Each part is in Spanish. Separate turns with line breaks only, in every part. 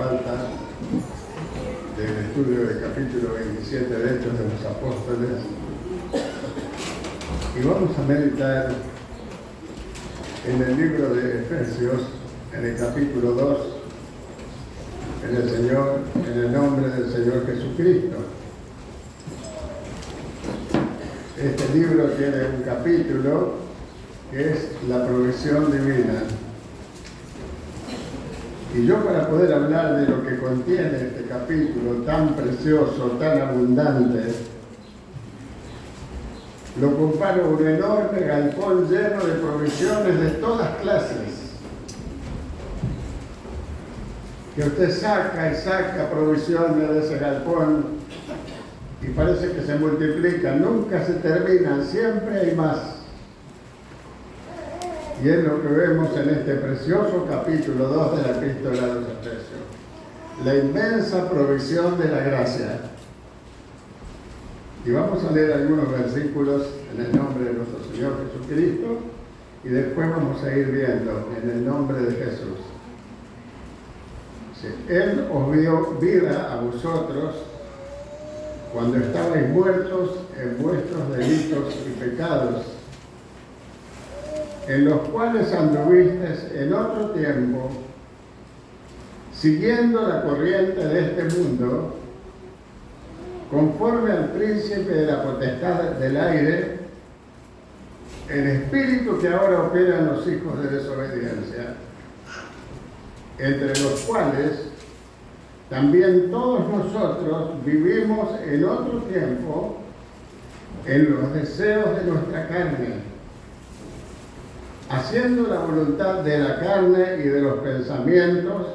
falta del estudio del capítulo 27 de Hechos de los Apóstoles, y vamos a meditar en el libro de Efesios, en el capítulo 2, en el nombre del Señor Jesucristo. Este libro tiene un capítulo que es la provisión divina. Y yo, para poder hablar de lo que contiene este capítulo tan precioso, tan abundante, lo comparo a un enorme galpón lleno de provisiones de todas clases. Que usted saca y saca provisiones de ese galpón y parece que se multiplican, nunca se terminan, siempre hay más. Y es lo que vemos en este precioso capítulo 2 de la Epístola de los Efesios. La inmensa provisión de la gracia. Y vamos a leer algunos versículos en el nombre de nuestro Señor Jesucristo y después vamos a ir viendo en el nombre de Jesús. Él os dio vida a vosotros cuando estabais muertos en vuestros delitos y pecados, en los cuales anduvisteis en otro tiempo, siguiendo la corriente de este mundo, conforme al príncipe de la potestad del aire, el espíritu que ahora opera en los hijos de desobediencia, entre los cuales también todos nosotros vivimos en otro tiempo en los deseos de nuestra carne, haciendo la voluntad de la carne y de los pensamientos,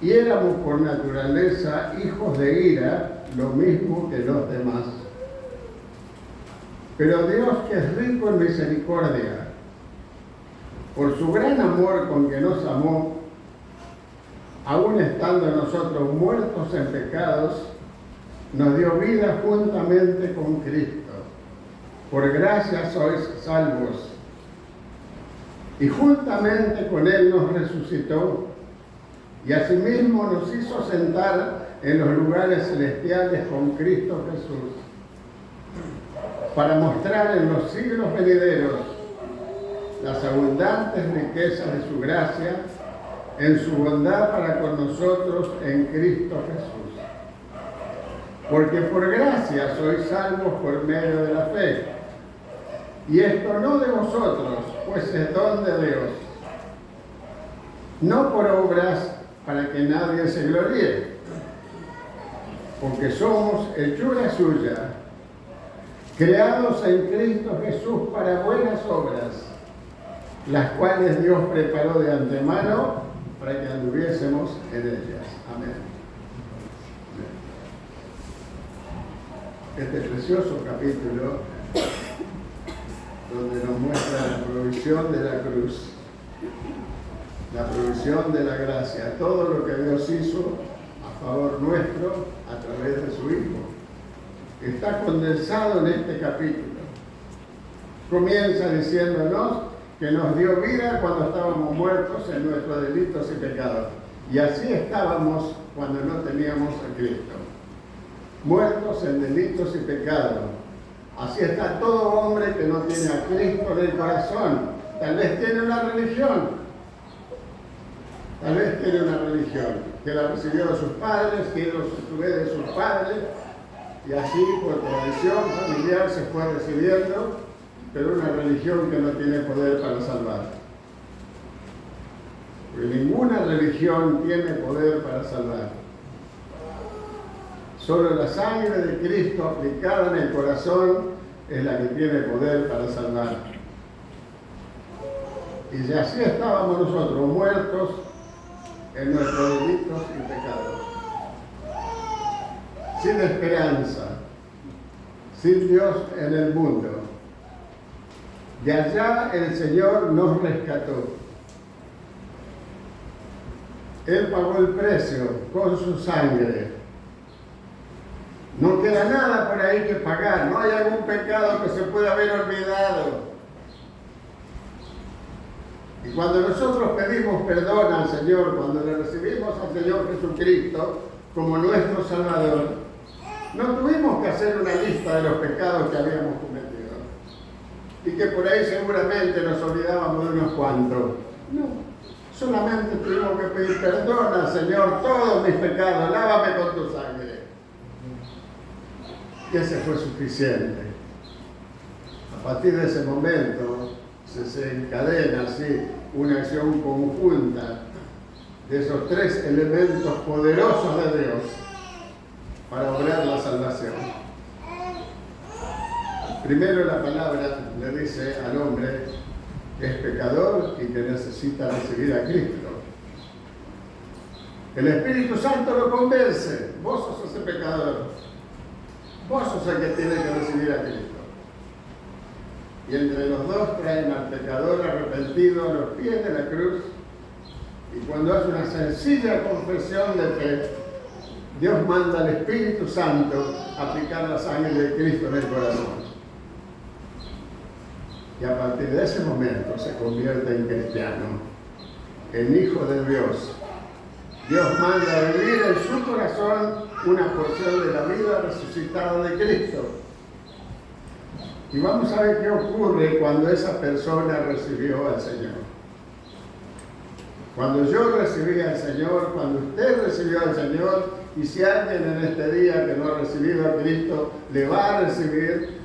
y éramos por naturaleza hijos de ira, lo mismo que los demás. Pero Dios, que es rico en misericordia, por su gran amor con que nos amó, aun estando nosotros muertos en pecados, nos dio vida juntamente con Cristo. Por gracia sois salvos. Y juntamente con Él nos resucitó, y asimismo nos hizo sentar en los lugares celestiales con Cristo Jesús, para mostrar en los siglos venideros las abundantes riquezas de su gracia, en su bondad para con nosotros en Cristo Jesús. Porque por gracia sois salvos por medio de la fe. Y esto no de vosotros, pues es don de Dios. No por obras para que nadie se gloríe, porque somos hechura suya, creados en Cristo Jesús para buenas obras, las cuales Dios preparó de antemano para que anduviésemos en ellas. Amén. Este precioso capítulo, donde nos muestra la provisión de la cruz, la provisión de la gracia, todo lo que Dios hizo a favor nuestro a través de su Hijo, está condensado en este capítulo. Comienza diciéndonos que nos dio vida cuando estábamos muertos en nuestros delitos y pecados. Y así estábamos cuando no teníamos a Cristo. Muertos en delitos y pecados. Así está todo hombre que no tiene a Cristo en el corazón. Tal vez tiene una religión. Tal vez tiene una religión que la recibió de sus padres, que lo recibió de sus padres, y así por tradición familiar se fue recibiendo, pero una religión que no tiene poder para salvar. Porque ninguna religión tiene poder para salvar. Solo la sangre de Cristo aplicada en el corazón es la que tiene poder para salvar. Y si así estábamos nosotros muertos en nuestros delitos y pecados, sin esperanza, sin Dios en el mundo. De allá el Señor nos rescató. Él pagó el precio con su sangre. No queda nada por ahí que pagar, no hay algún pecado que se pueda haber olvidado. Y cuando nosotros pedimos perdón al Señor, cuando le recibimos al Señor Jesucristo como nuestro Salvador, no tuvimos que hacer una lista de los pecados que habíamos cometido. Y que por ahí seguramente nos olvidábamos de unos cuantos. No, solamente tuvimos que pedir perdón al Señor todos mis pecados, lávame con tu sangre. Y ese fue suficiente. A partir de ese momento se encadena así una acción conjunta de esos tres elementos poderosos de Dios para obrar la salvación. Primero la palabra le dice al hombre que es pecador y que necesita recibir a Cristo. El Espíritu Santo lo convence. Vos sos ese pecador. Vos sos el que tiene que recibir a Cristo. Y entre los dos traen al pecador arrepentido a los pies de la cruz. Y cuando hace una sencilla confesión de fe, Dios manda al Espíritu Santo a aplicar la sangre de Cristo en el corazón. Y a partir de ese momento se convierte en cristiano, en hijo de Dios. Dios manda a vivir en su corazón una porción de la vida resucitada de Cristo. Y vamos a ver qué ocurre cuando esa persona recibió al Señor. Cuando yo recibí al Señor, cuando usted recibió al Señor, y si alguien en este día que no ha recibido a Cristo le va a recibir,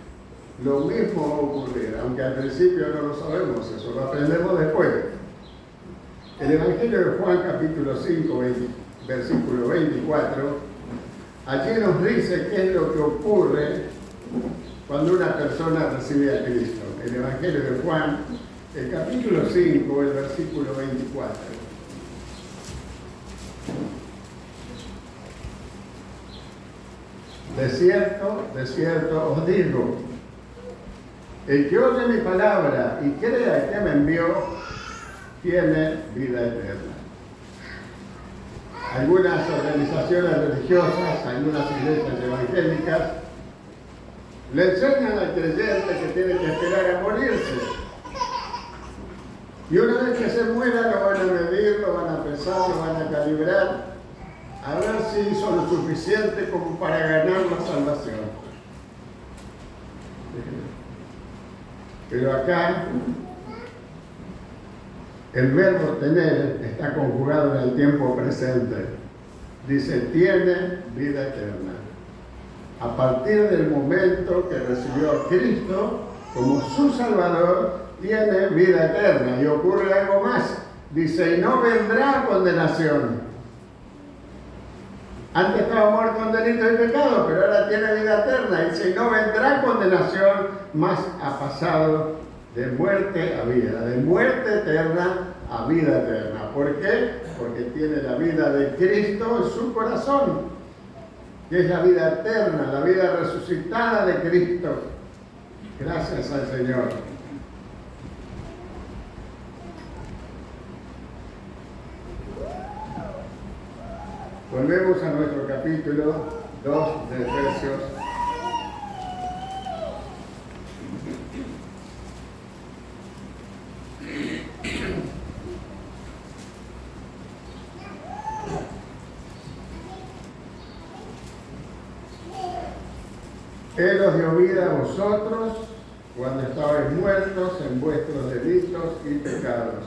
lo mismo va a ocurrir, aunque al principio no lo sabemos, eso lo aprendemos después. El Evangelio de Juan, capítulo 5, versículo 24, allí nos dice qué es lo que ocurre cuando una persona recibe a Cristo. El Evangelio de Juan, el capítulo 5, el versículo 24. De cierto os digo, el que oye mi palabra y crea que me envió, tiene vida eterna. Algunas organizaciones religiosas, algunas iglesias evangélicas, le enseñan al creyente que tiene que esperar a morirse. Y una vez que se muera lo van a medir, lo van a pesar, lo van a calibrar, a ver si hizo lo suficiente como para ganar la salvación. Pero acá el verbo tener está conjugado en el tiempo presente. Dice, tiene vida eterna. A partir del momento que recibió a Cristo como su Salvador, tiene vida eterna. Y ocurre algo más. Dice, y no vendrá condenación. Antes estaba muerto en delitos y pecados, pero ahora tiene vida eterna. Dice, y no vendrá condenación, más ha pasado de muerte a vida, de muerte eterna a vida eterna. ¿Por qué? Porque tiene la vida de Cristo en su corazón, que es la vida eterna, la vida resucitada de Cristo. Gracias al Señor. Volvemos a nuestro capítulo 2 de Efesios. Él os dio vida a vosotros cuando estabais muertos en vuestros delitos y pecados.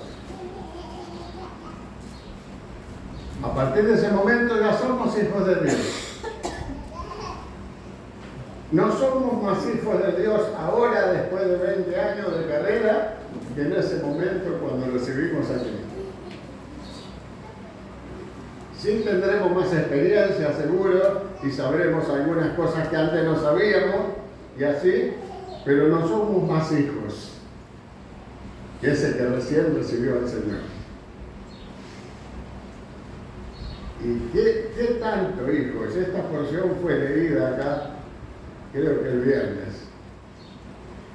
A partir de ese momento ya somos hijos de Dios. No somos más hijos de Dios ahora, después de 20 años de carrera, que en ese momento cuando recibimos a Cristo. Sí tendremos más experiencia, seguro, y sabremos algunas cosas que antes no sabíamos, y así, pero no somos más hijos que ese que recién recibió al Señor. ¿Y qué tanto, hijos? Esta porción fue leída acá, creo que el viernes,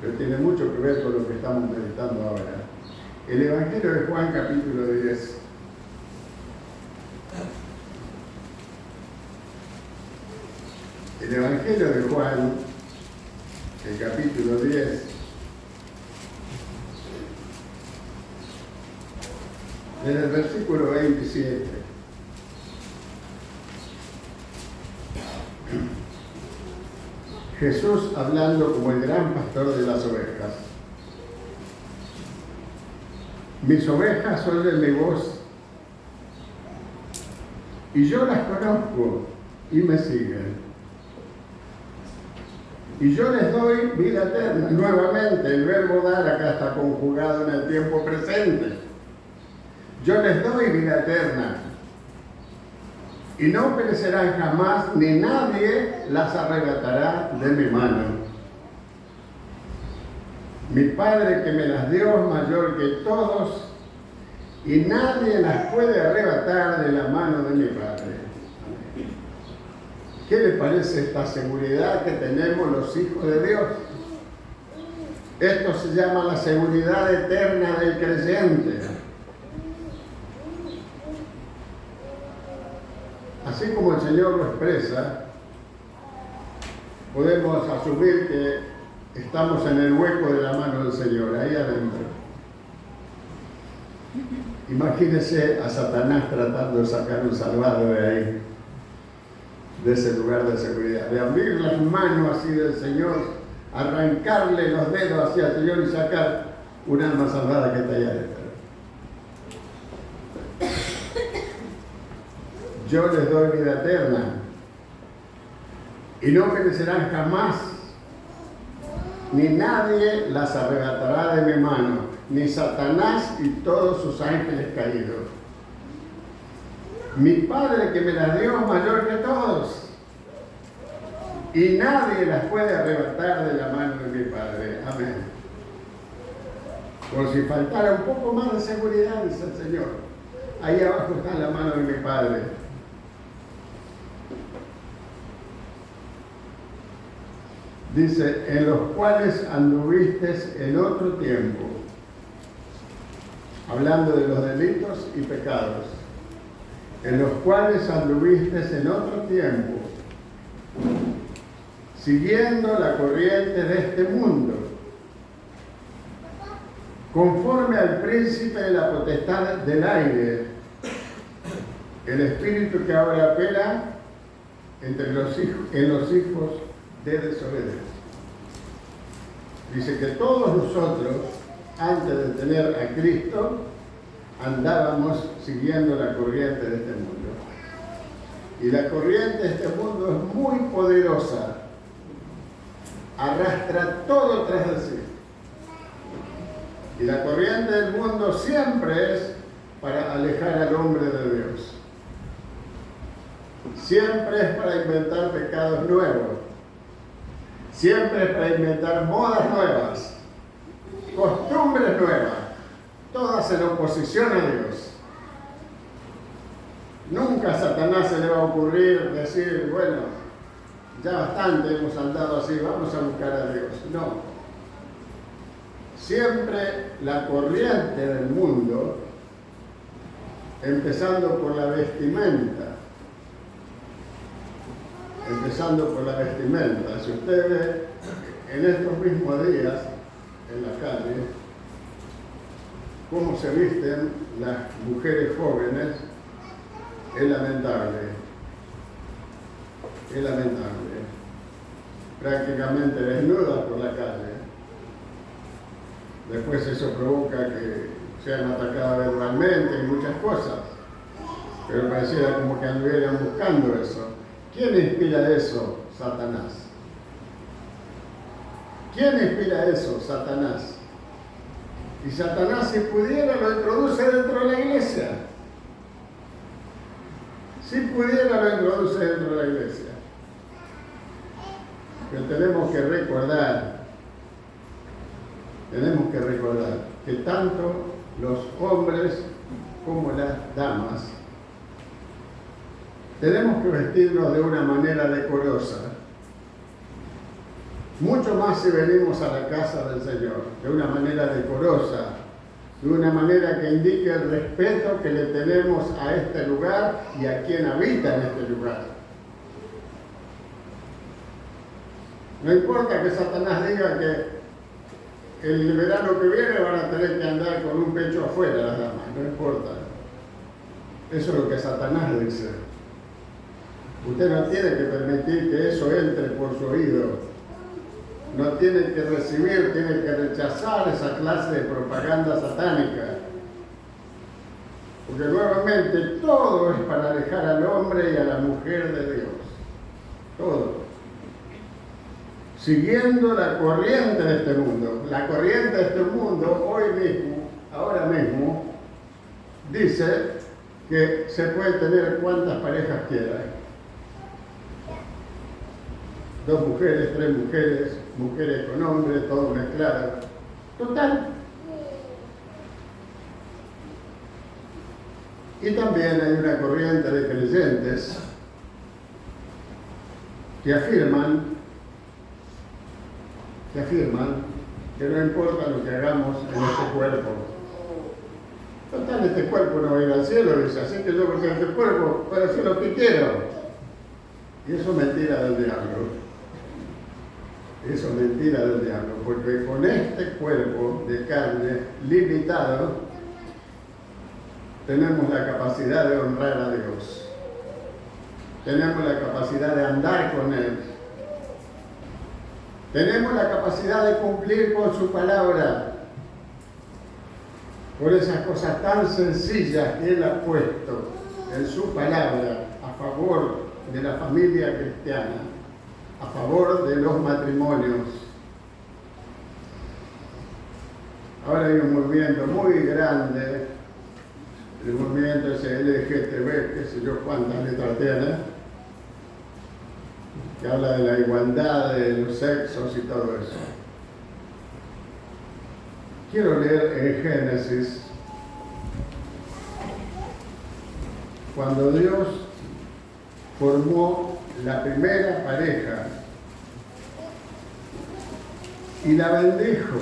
pero tiene mucho que ver con lo que estamos meditando ahora. El Evangelio de Juan, capítulo 10. El Evangelio de Juan, el capítulo 10, desde el versículo 27. Jesús hablando como el gran pastor de las ovejas. Mis ovejas oyen mi voz y yo las conozco y me siguen. Y yo les doy vida eterna. Nuevamente, el verbo dar acá está conjugado en el tiempo presente. Yo les doy vida eterna. Y no perecerán jamás, ni nadie las arrebatará de mi mano. Mi Padre que me las dio es mayor que todos, y nadie las puede arrebatar de la mano de mi Padre. ¿Qué les parece esta seguridad que tenemos los hijos de Dios? Esto se llama la seguridad eterna del creyente. Así como el Señor lo expresa, podemos asumir que estamos en el hueco de la mano del Señor, ahí adentro. Imagínese a Satanás tratando de sacar un salvado de ahí, de ese lugar de seguridad, de abrir las manos así del Señor, arrancarle los dedos hacia el Señor y sacar un alma salvada que está ahí adentro. Yo les doy vida eterna y no perecerán jamás, ni nadie las arrebatará de mi mano, ni Satanás y todos sus ángeles caídos. Mi Padre que me las dio es mayor que todos, y nadie las puede arrebatar de la mano de mi Padre. Amén. Por si faltara un poco más de seguridad, dice el Señor, ahí abajo está la mano de mi Padre. Dice, en los cuales anduviste en otro tiempo, hablando de los delitos y pecados, en los cuales anduviste en otro tiempo, siguiendo la corriente de este mundo, conforme al príncipe de la potestad del aire, el espíritu que ahora opera en los hijos de desobediencia. Dice que todos nosotros, antes de tener a Cristo, andábamos siguiendo la corriente de este mundo. Y la corriente de este mundo es muy poderosa, arrastra todo tras de sí. Y la corriente del mundo siempre es para alejar al hombre de Dios. Siempre es para inventar pecados nuevos. Siempre es para inventar modas nuevas, costumbres nuevas, todas en oposición a Dios. Nunca a Satanás se le va a ocurrir decir, bueno, ya bastante hemos andado así, vamos a buscar a Dios. No. Siempre la corriente del mundo, empezando por la vestimenta, si usted ve en estos mismos días en la calle cómo se visten las mujeres jóvenes, es lamentable, prácticamente desnudas por la calle. Después eso provoca que sean atacadas verbalmente y muchas cosas, pero pareciera como que anduvieran buscando eso. ¿Quién inspira eso? Satanás. ¿Quién inspira eso? Satanás. Y Satanás, si pudiera, lo introduce dentro de la iglesia. Si pudiera, lo introduce dentro de la iglesia. Pero tenemos que recordar que tanto los hombres como las damas tenemos que vestirnos de una manera decorosa. Mucho más si venimos a la casa del Señor, de una manera decorosa, de una manera que indique el respeto que le tenemos a este lugar y a quien habita en este lugar. No importa que Satanás diga que el verano que viene van a tener que andar con un pecho afuera las damas, no importa. Eso es lo que Satanás dice. Usted no tiene que permitir que eso entre por su oído. No tiene que recibir, tiene que rechazar esa clase de propaganda satánica. Porque nuevamente todo es para alejar al hombre y a la mujer de Dios. Todo. Siguiendo la corriente de este mundo. La corriente de este mundo hoy mismo, ahora mismo, dice que se puede tener cuantas parejas quiera. 2 mujeres, 3 mujeres, mujeres con hombres, todo mezclado. Total. Y también hay una corriente de creyentes que afirman que no importa lo que hagamos en este cuerpo. Total, este cuerpo no va a ir al cielo, dice, así que yo con este cuerpo puedo hacer lo que quiero. Y eso es mentira del diablo. Eso es mentira del diablo, porque con este cuerpo de carne limitado tenemos la capacidad de honrar a Dios. Tenemos la capacidad de andar con Él. Tenemos la capacidad de cumplir con su palabra. Por esas cosas tan sencillas que Él ha puesto en su palabra a favor de la familia cristiana, a favor de los matrimonios. Ahora hay un movimiento muy grande, el movimiento ese LGTB, que sé yo cuántas letras tiene, que habla de la igualdad de los sexos y todo eso. Quiero leer en Génesis, cuando Dios formó la primera pareja y la bendijo.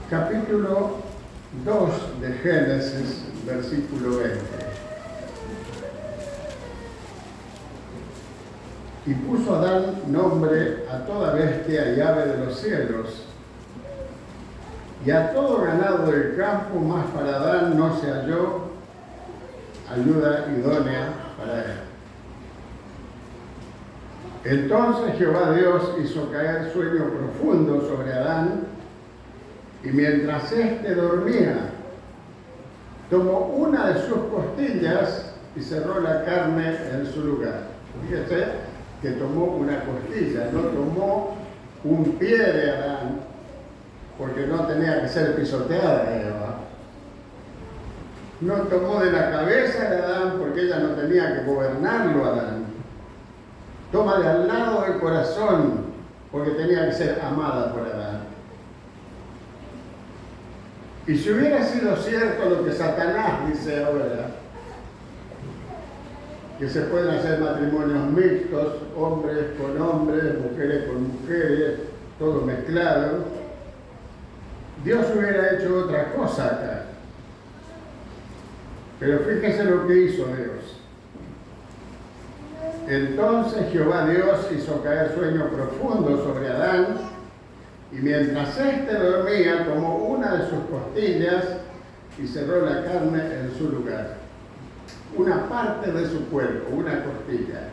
Capítulo 2 de Génesis, versículo 20. Y puso Adán nombre a toda bestia y ave de los cielos, y a todo ganado del campo, mas para Adán no se halló ayuda idónea para él. Entonces Jehová Dios hizo caer sueño profundo sobre Adán, y mientras éste dormía, tomó una de sus costillas y cerró la carne en su lugar. Fíjese que tomó una costilla, no tomó un pie de Adán, porque no tenía que ser pisoteada Eva. No tomó de la cabeza de Adán, porque ella no tenía que gobernarlo a Adán. Toma de al lado del corazón, porque tenía que ser amada por Adán. Y si hubiera sido cierto lo que Satanás dice ahora, que se pueden hacer matrimonios mixtos, hombres con hombres, mujeres con mujeres, todo mezclado, Dios hubiera hecho otra cosa acá. Pero fíjese lo que hizo Dios. Entonces Jehová Dios hizo caer sueño profundo sobre Adán, y mientras éste dormía, tomó una de sus costillas y cerró la carne en su lugar. Una parte de su cuerpo, una costilla.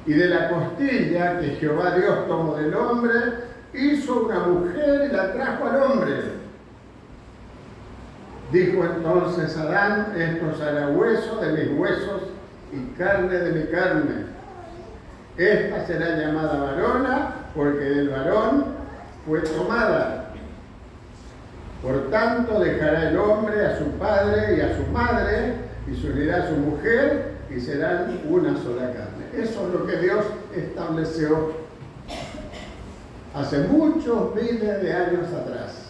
Y de la costilla que Jehová Dios tomó del hombre, hizo una mujer y la trajo al hombre. Dijo entonces Adán: esto será hueso de mis huesos y carne de mi carne. Esta será llamada varona, porque del varón fue tomada. Por tanto, dejará el hombre a su padre y a su madre, y se unirá a su mujer, y serán una sola carne. Eso es lo que Dios estableció hace muchos miles de años atrás.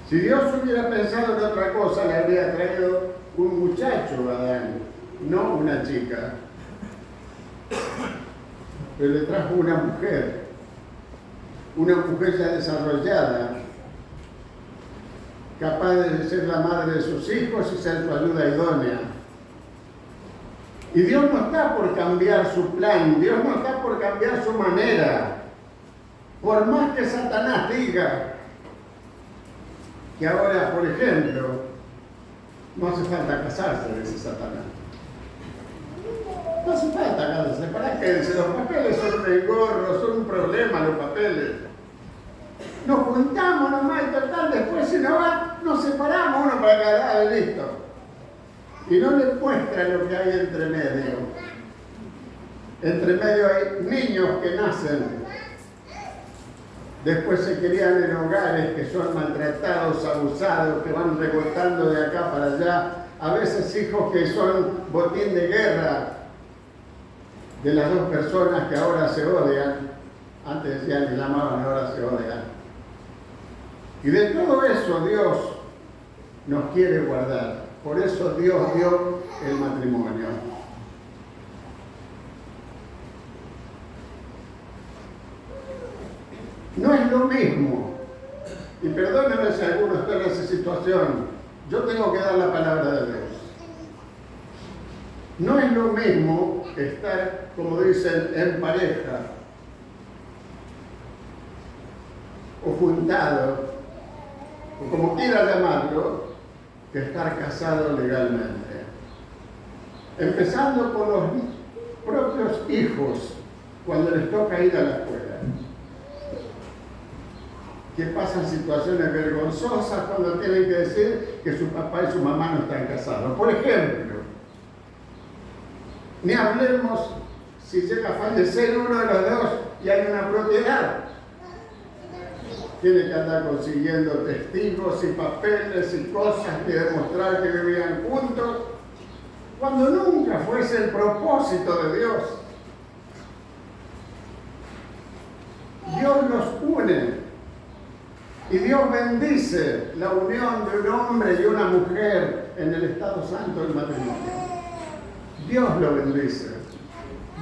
Si Dios hubiera pensado en otra cosa, le habría traído un muchacho a Adán, no una chica. Pero le trajo una mujer ya desarrollada, capaz de ser la madre de sus hijos y ser su ayuda idónea. Y Dios no está por cambiar su plan, Dios no está por cambiar su manera. Por más que Satanás diga que ahora, por ejemplo, no hace falta casarse, dice Satanás. No hace falta casarse, ¿para qué? Dice, los papeles son un engorro, son un problema los papeles. Nos juntamos nomás y total, después si no va, nos separamos uno para cada lado y listo. Y no le muestra lo que hay entre medio. Entre medio hay niños que nacen. Después se crían en hogares que son maltratados, abusados, que van rebotando de acá para allá. A veces hijos que son botín de guerra de las dos personas que ahora se odian. Antes decían que llamaban, ahora se odian. Y de todo eso Dios nos quiere guardar. Por eso Dios dio el matrimonio. No es lo mismo, y perdónenme si alguno está en esa situación, yo tengo que dar la palabra de Dios. No es lo mismo estar, como dicen, en pareja, o juntado, o como quiera llamarlo, que estar casado legalmente. Empezando con los propios hijos, cuando les toca ir a la escuela. Que pasan situaciones vergonzosas cuando tienen que decir que su papá y su mamá no están casados. Por ejemplo, ni hablemos si llega a fallecer uno de los dos y hay una propiedad. Tiene que andar consiguiendo testigos y papeles y cosas que demostrar que vivían juntos, cuando nunca fuese el propósito de Dios. Dios los une. Y Dios bendice la unión de un hombre y una mujer en el estado santo del matrimonio. Dios lo bendice.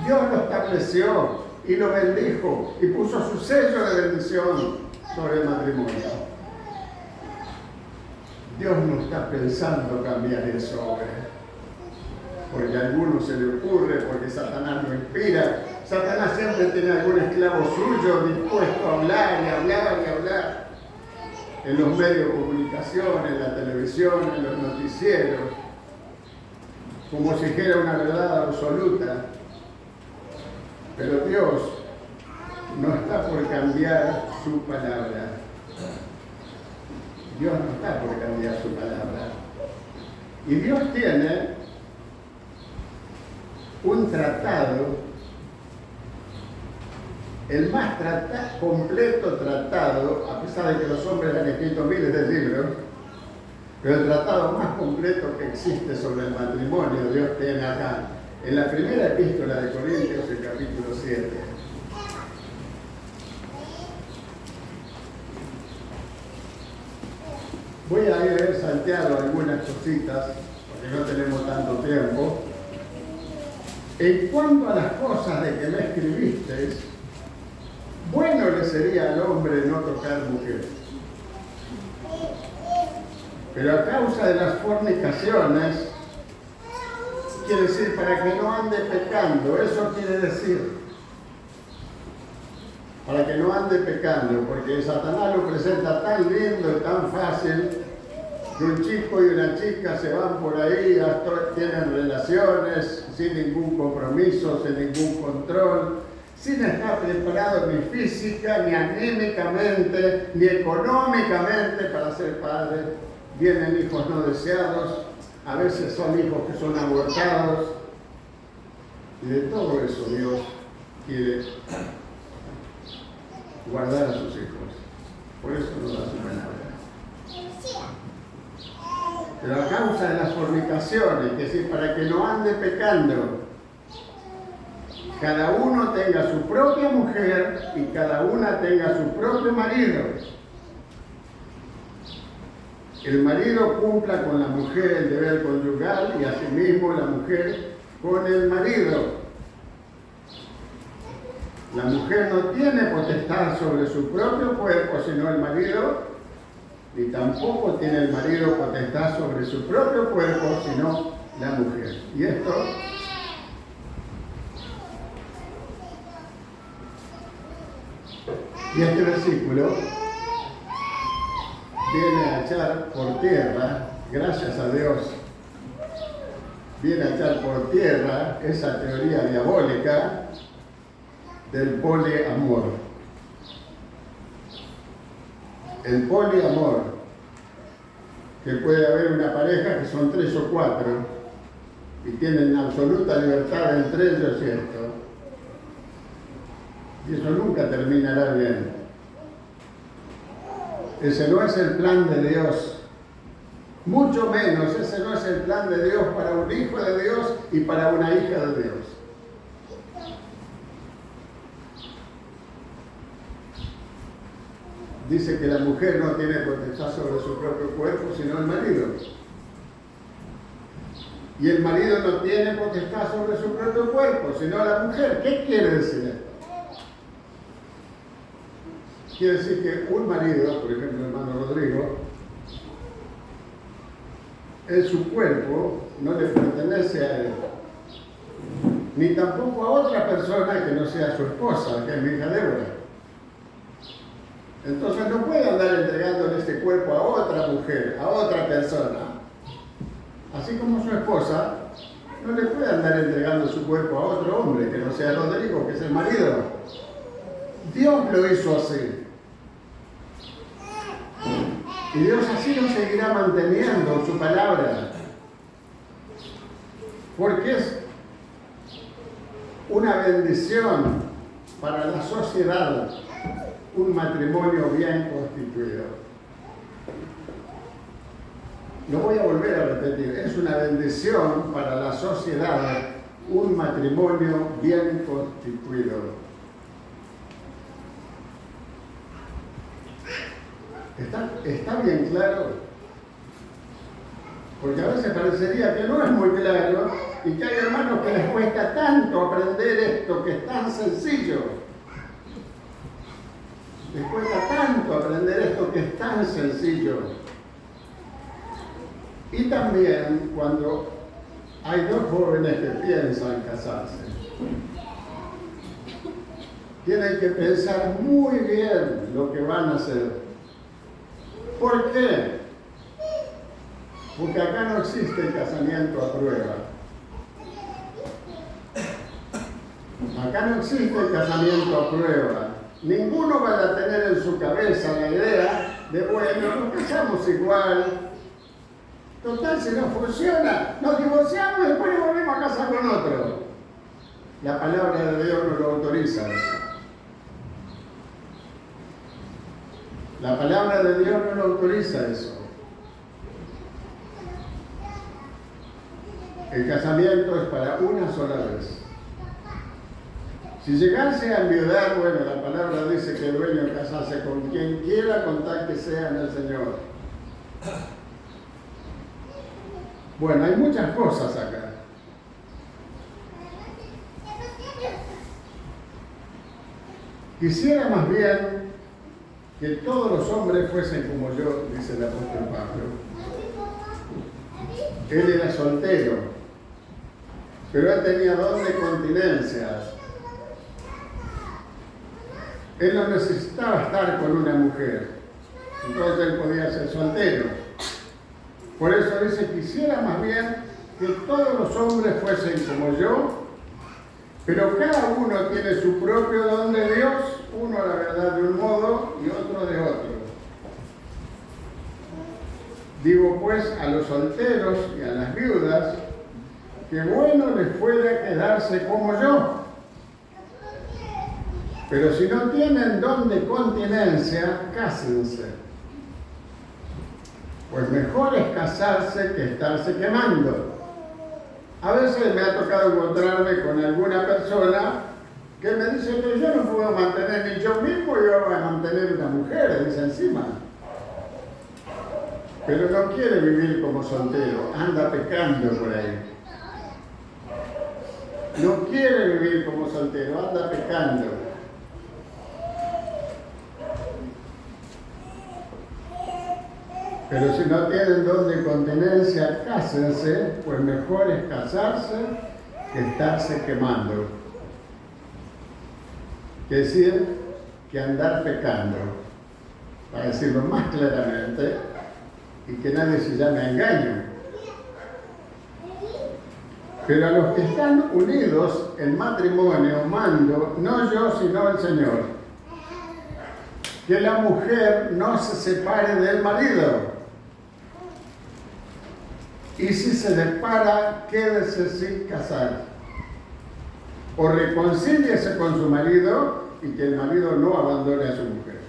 Dios lo estableció y lo bendijo y puso su sello de bendición sobre el matrimonio. Dios no está pensando cambiar eso, porque a algunos se le ocurre, porque Satanás lo inspira. Satanás siempre tiene algún esclavo suyo dispuesto a hablar y hablar y hablar. En los medios de comunicación, en la televisión, en los noticieros, como si dijera una verdad absoluta. Pero Dios no está por cambiar su palabra. Dios no está por cambiar su palabra. Y Dios tiene un tratado, el más completo tratado, a pesar de que los hombres han escrito miles de libros, pero el tratado más completo que existe sobre el matrimonio, Dios tiene acá, en la primera epístola de Corintios, el capítulo 7. Voy a ir salteando algunas cositas, porque no tenemos tanto tiempo. En cuanto a las cosas de que me escribisteis, bueno le sería al hombre no tocar mujer. Pero a causa de las fornicaciones, quiere decir para que no ande pecando, eso quiere decir. Para que no ande pecando, porque Satanás lo presenta tan lindo y tan fácil, que un chico y una chica se van por ahí, tienen relaciones sin ningún compromiso, sin ningún control, sin estar preparado ni física, ni anímicamente, ni económicamente para ser padres. Vienen hijos no deseados, a veces son hijos que son abortados, y de todo eso Dios quiere guardar a sus hijos. Por eso nos da su palabra. Pero a causa de las fornicaciones, que es decir, para que no ande pecando, cada uno tenga su propia mujer y cada una tenga su propio marido. El marido cumpla con la mujer el deber conyugal y asimismo la mujer con el marido. La mujer no tiene potestad sobre su propio cuerpo, sino el marido ni tampoco tiene el marido potestad sobre su propio cuerpo, sino la mujer. Y este versículo viene a echar por tierra, gracias a Dios, viene a echar por tierra esa teoría diabólica del poliamor. El poliamor, que puede haber una pareja que son 3 o 4 y tienen absoluta libertad entre ellos y esto. Y eso nunca terminará bien. Ese no es el plan de Dios. Mucho menos, ese no es el plan de Dios para un hijo de Dios y para una hija de Dios. Dice que la mujer no tiene potestad sobre su propio cuerpo, sino el marido. Y el marido no tiene potestad sobre su propio cuerpo, sino la mujer. ¿Qué quiere decir esto? Quiere decir que un marido, por ejemplo, el hermano Rodrigo, en su cuerpo no le pertenece a él, ni tampoco a otra persona que no sea su esposa, que es mi hija Débora. Entonces no puede andar entregándole este cuerpo a otra mujer, a otra persona. Así como su esposa no le puede andar entregando su cuerpo a otro hombre que no sea Rodrigo, que es el marido. Dios lo hizo así. Y Dios así lo seguirá manteniendo, su palabra. Porque es una bendición para la sociedad un matrimonio bien constituido. Lo voy a volver a repetir. Es una bendición para la sociedad un matrimonio bien constituido. ¿Está bien claro? Porque a veces parecería que no es muy claro y que hay hermanos que les cuesta tanto aprender esto que es tan sencillo. Les cuesta tanto aprender esto que es tan sencillo. Y también cuando hay dos jóvenes que piensan casarse, tienen que pensar muy bien lo que van a hacer. ¿Por qué? Porque acá no existe el casamiento a prueba. Acá no existe el casamiento a prueba. Ninguno va a tener en su cabeza la idea de, bueno, nos casamos igual. Total, si no funciona, nos divorciamos y después nos volvemos a casar con otro. La palabra de Dios no lo autoriza eso. La palabra de Dios no lo autoriza eso. El casamiento es para una sola vez. Si llegase a enviudar, bueno, la palabra dice que el dueño casarse con quien quiera con tal que sea en el Señor. Bueno, hay muchas cosas acá. Quisiera más bien que todos los hombres fuesen como yo, dice el apóstol Pablo. Él era soltero, pero él tenía don de continencia. Él no necesitaba estar con una mujer, entonces él podía ser soltero. Por eso dice, quisiera más bien que todos los hombres fuesen como yo, pero cada uno tiene su propio don de Dios, uno la verdad de un modo y otro de otro. Digo pues a los solteros y a las viudas, que bueno les fuera quedarse como yo. Pero si no tienen don de continencia, cásense. Pues mejor es casarse que estarse quemando. A veces me ha tocado encontrarme con alguna persona que me dice que yo no puedo mantener ni yo mismo y yo voy a mantener una mujer, dice encima. Pero no quiere vivir como soltero, anda pecando por ahí. No quiere vivir como soltero, anda pecando. Pero si no tienen don de continencia, cásense, pues mejor es casarse que estarse quemando. Es decir, que andar pecando, para decirlo más claramente, y que nadie se llame a engaño. Pero a los que están unidos en matrimonio mando, no yo, sino el Señor, que la mujer no se separe del marido. Y si se separa, quédese sin casar. O reconcíliese con su marido y que el marido no abandone a su mujer.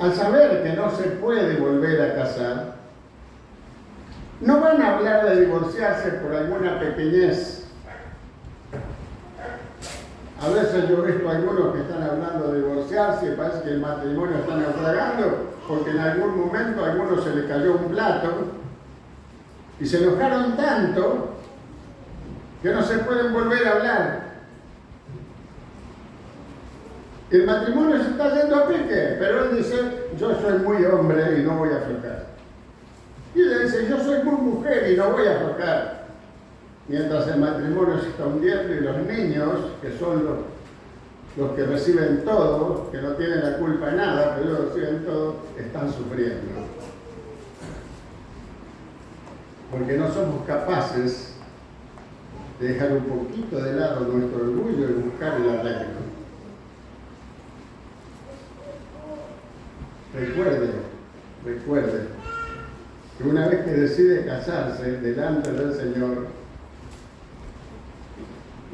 Al saber que no se puede volver a casar, no van a hablar de divorciarse por alguna pequeñez. A veces yo he visto a algunos que están hablando de divorciarse y parece que el matrimonio está naufragando porque en algún momento a alguno se le cayó un plato y se enojaron tanto que no se pueden volver a hablar. El matrimonio se está yendo a pique, pero él dice, yo soy muy hombre y no voy a aflojar. Y ella dice, yo soy muy mujer y no voy a aflojar. Mientras el matrimonio se está hundiendo y los niños, que son los que reciben todo, que no tienen la culpa de nada, pero ellos reciben todo, están sufriendo. Porque no somos capaces de dejar un poquito de lado nuestro orgullo y buscar el arreglo. Recuerde que una vez que decide casarse delante del Señor,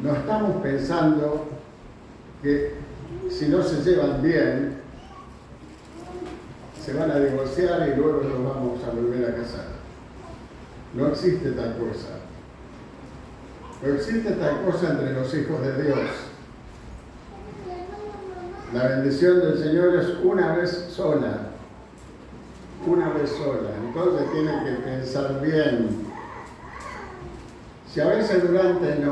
no estamos pensando que si no se llevan bien, se van a divorciar y luego nos vamos a volver a casar. No existe tal cosa. No existe tal cosa entre los hijos de Dios. La bendición del Señor es una vez sola. Una vez sola. Entonces tienen que pensar bien. Si a veces durante el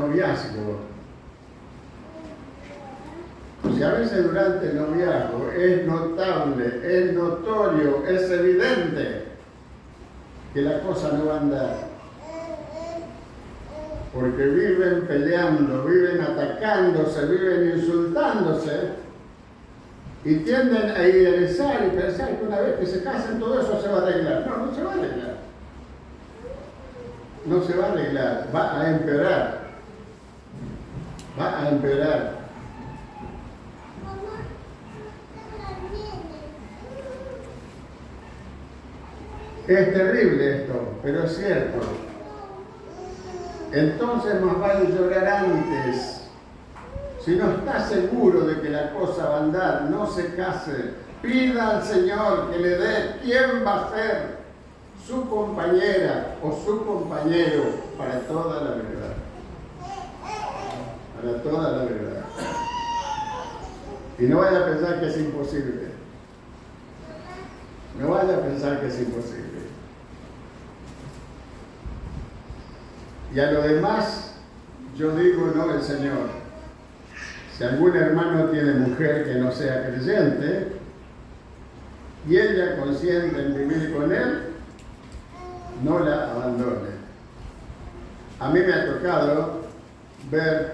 noviazgo, es notable, es notorio, es evidente que la cosa no va a andar. Porque viven peleando, viven atacándose, viven insultándose. Y tienden a idealizar y pensar que una vez que se casen todo eso se va a arreglar. No, no se va a arreglar. No se va a arreglar, va a empeorar. Va a empeorar. Es terrible esto, pero es cierto. Entonces más vale llorar antes. Si no está seguro de que la cosa va a andar, no se case. Pida al Señor que le dé quién va a ser su compañera o su compañero para toda la verdad. Para toda la verdad. Y no vaya a pensar que es imposible. No vaya a pensar que es imposible. Y a lo demás, yo digo, no, el Señor. Si algún hermano tiene mujer que no sea creyente y ella consiente en vivir con él, no la abandone. A mí me ha tocado ver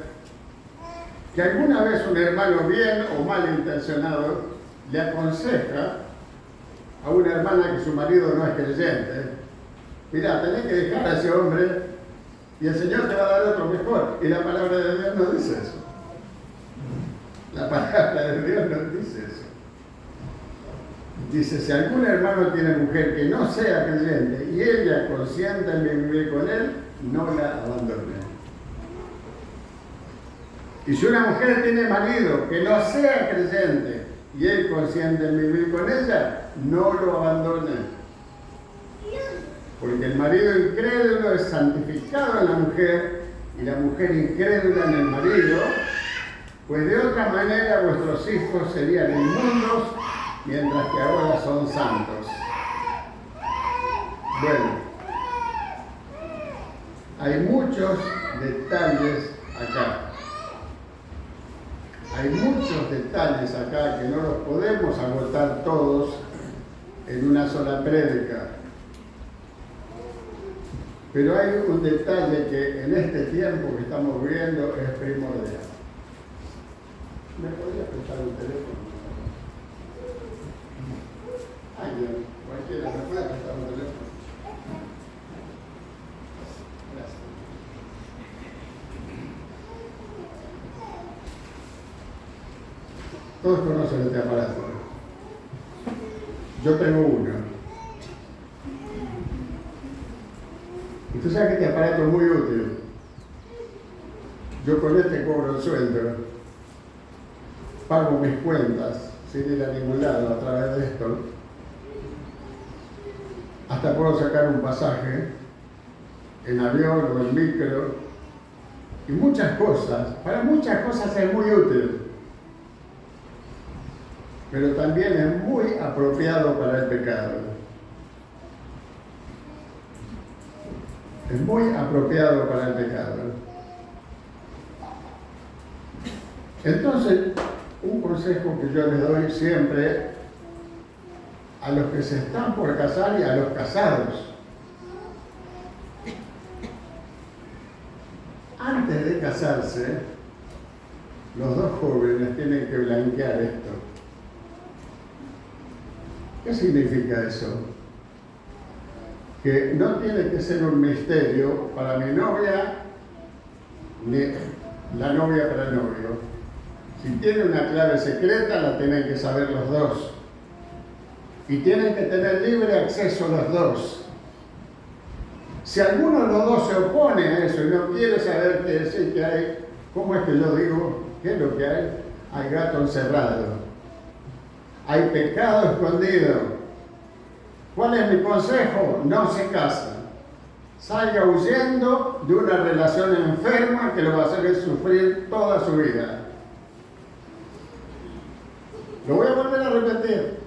que alguna vez un hermano bien o malintencionado le aconseja a una hermana que su marido no es creyente. Mira, tenés que dejar a ese hombre y el Señor te va a dar otro mejor. Y la palabra de Dios no dice eso. La palabra de Dios no dice eso. Dice, si algún hermano tiene mujer que no sea creyente y ella consiente en vivir con él, no la abandone. Y si una mujer tiene marido que no sea creyente y él consiente en vivir con ella, no lo abandone. Porque el marido incrédulo es santificado en la mujer y la mujer incrédula en el marido, pues de otra manera vuestros hijos serían inmundos, mientras que ahora son santos. Bueno, hay muchos detalles acá. Hay muchos detalles acá que no los podemos agotar todos en una sola prédica. Pero hay un detalle que en este tiempo que estamos viviendo es primordial. ¿Me podría prestar un teléfono? Alguien, cualquiera, ¿me puede prestar un teléfono? Gracias. Todos conocen este aparato. Yo tengo uno. Y tú sabes que este aparato es muy útil. Yo con este cobro el sueldo, pago mis cuentas sin ir a ningún lado a través de esto. Hasta puedo sacar un pasaje en avión o en micro. Y muchas cosas. Para muchas cosas es muy útil. Pero también es muy apropiado para el pecado. Es muy apropiado para el pecado. Entonces, un consejo que yo les doy siempre a los que se están por casar y a los casados. Antes de casarse, los dos jóvenes tienen que blanquear esto. ¿Qué significa eso? Que no tiene que ser un misterio para mi novia ni la novia para el novio. Si tiene una clave secreta, la tienen que saber los dos. Y tienen que tener libre acceso los dos. Si alguno de los dos se opone a eso y no quiere saber qué decir que hay, ¿cómo es que yo digo? ¿Qué es lo que hay? Hay gato encerrado. Hay pecado escondido. ¿Cuál es mi consejo? No se casa. Salga huyendo de una relación enferma que lo va a hacer sufrir toda su vida. Lo voy a volver a repetir.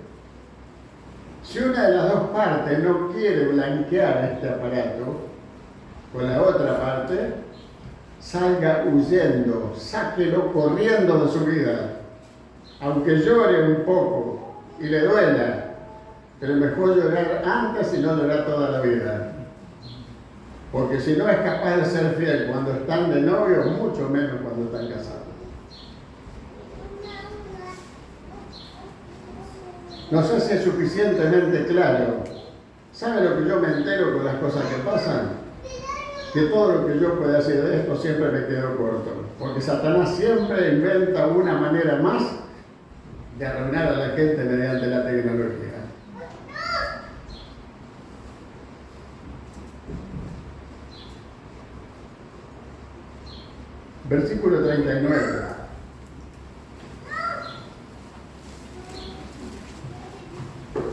Si una de las dos partes no quiere blanquear este aparato con la otra parte, salga huyendo, sáquelo corriendo de su vida. Aunque llore un poco y le duela, pero mejor llorar antes y no llorar toda la vida. Porque si no es capaz de ser fiel cuando están de novio, mucho menos cuando están casados. No sé si es suficientemente claro. ¿Sabe lo que yo me entero con las cosas que pasan? Que todo lo que yo pueda hacer de esto siempre me quedo corto. Porque Satanás siempre inventa una manera más de arruinar a la gente mediante la tecnología. Versículo 39.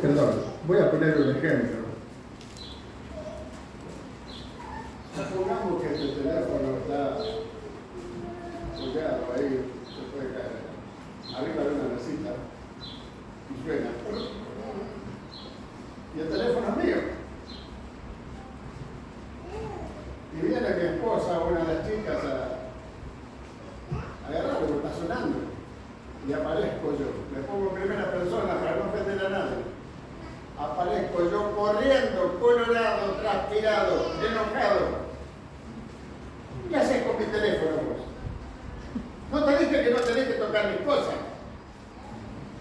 Perdón, voy a poner un ejemplo. Supongamos que este teléfono está colgado ahí, se puede caer, arriba de una mesita y suena. Y el teléfono es mío. Y viene mi esposa o una de las chicas a agarrarlo porque está sonando. Y aparezco yo. Me pongo en primera persona para no ofender a nadie. Aparezco yo corriendo, colorado, transpirado, enojado. ¿Qué haces con mi teléfono vos? No te dije que no tenés que tocar mis cosas.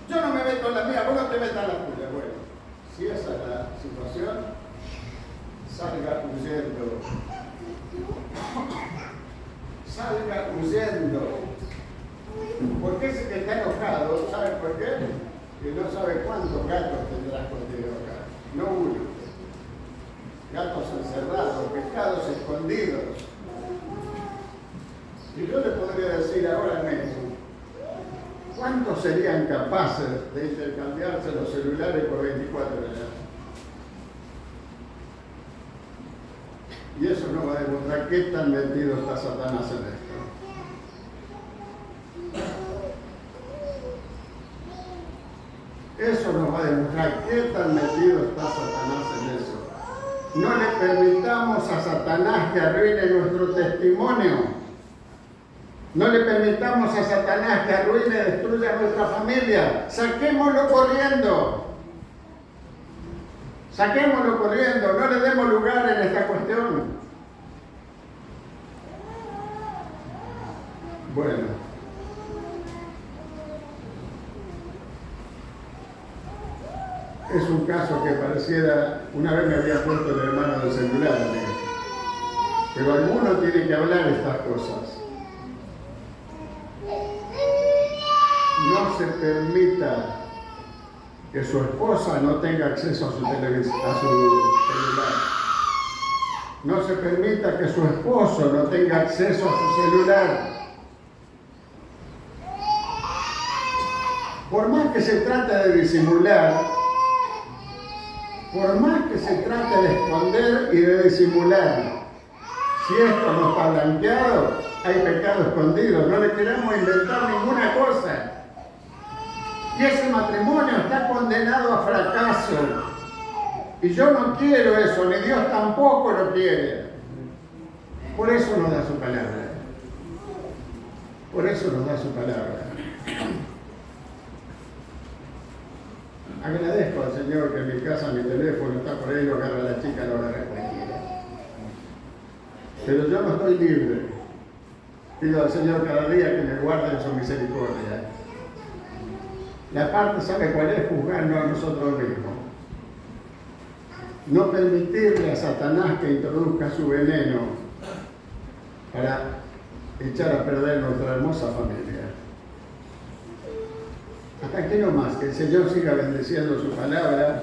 Yo no me meto en las mías, vos no te metas en las tuyas. Bueno, si esa es la situación, salga huyendo. Salga huyendo. Porque ese que está enojado, ¿sabe por qué? Que no sabe cuántos gatos tendrás contigo acá. No uno. Gatos encerrados, pecados escondidos. Y yo le podría decir ahora mismo, ¿cuántos serían capaces de intercambiarse los celulares por 24 horas? Y eso no va a demostrar qué tan metido está Satanás en esto. Eso nos va a demostrar qué tan metido está Satanás en eso. No le permitamos a Satanás que arruine nuestro testimonio. No le permitamos a Satanás que arruine y destruya nuestra familia. Saquémoslo corriendo. Saquémoslo corriendo, no le demos lugar en esta cuestión. Bueno. Es un caso que pareciera, una vez me había puesto el hermano del celular, pero alguno tiene que hablar estas cosas. No se permita que su esposa no tenga acceso a su celular. No se permita que su esposo no tenga acceso a su celular. Por más que se trate de disimular, por más que se trate de esconder y de disimular, si esto no está blanqueado, hay pecado escondido. No le queremos inventar ninguna cosa. Y ese matrimonio está condenado a fracaso. Y yo no quiero eso, ni Dios tampoco lo quiere. Por eso nos da su palabra. Por eso nos da su palabra. Agradezco al Señor que en mi casa mi teléfono está por ahí, lo agarra la chica, lo agarra cualquiera. Pero yo no estoy libre. Pido al Señor cada día que me guarde en su misericordia. La parte, ¿sabe cuál es? Juzgarnos a nosotros mismos. No permitirle a Satanás que introduzca su veneno para echar a perder nuestra hermosa familia. Hasta aquí nomás, que el Señor siga bendiciendo su palabra.